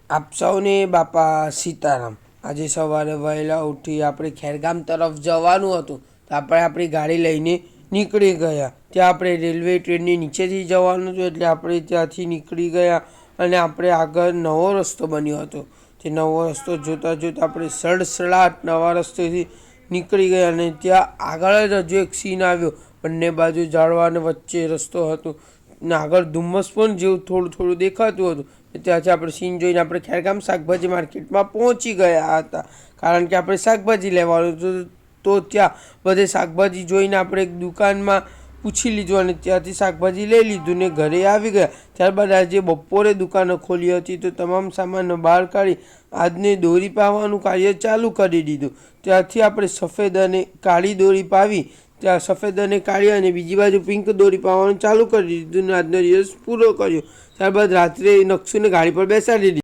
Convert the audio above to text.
આપ સૌને બાપા સીતારામ। આજે સવારે વહેલા ઉઠી આપણે ખેરગામ તરફ જવાનું હતું તો આપણે આપણી ગાડી લઈને નીકળી ગયા। ત્યાં આપણે રેલવે ટ્રેનની નીચેથી જવાનું હતું એટલે આપણે ત્યાંથી નીકળી ગયા અને આપણે આગળ નવો રસ્તો બન્યો હતો। તે નવો રસ્તો જોતાં જોતાં આપણે સડસડાટ નવા રસ્તેથી નીકળી ગયા અને ત્યાં આગળ જ હજુ એક સીન આવ્યો। બંને બાજુ ઝાડવાને વચ્ચે રસ્તો હતો ને આગળ ધુમ્મસ પણ જેવું થોડું થોડું દેખાતું હતું। ત્યાંથી આપણે સીન જોઈને આપણે ખેરગામ શાકભાજી માર્કેટમાં પહોંચી ગયા હતા, કારણ કે આપણે શાકભાજી લેવાનું હતું। તો ત્યાં બધે શાકભાજી જોઈને આપણે એક દુકાનમાં પૂછી લીધું અને ત્યાંથી શાકભાજી લઈ લીધું ને ઘરે આવી ગયા। ત્યારબાદ આજે બપોરે દુકાનો ખોલી હતી તો તમામ સામાન બહાર કાઢી આજને દોરી પાવાનું કાર્ય ચાલુ કરી દીધું। ત્યાંથી આપણે સફેદ અને કાળી દોરી પાવી, ત્યાં સફેદ અને કાળી અને બીજી બાજુ પિંક દોરી પાવાનું ચાલુ કરી દીધું ને આજનો દિવસ પૂરો કર્યો। ત્યારબાદ રાત્રે નકશુને ગાડી પર બેસાડી દીધી।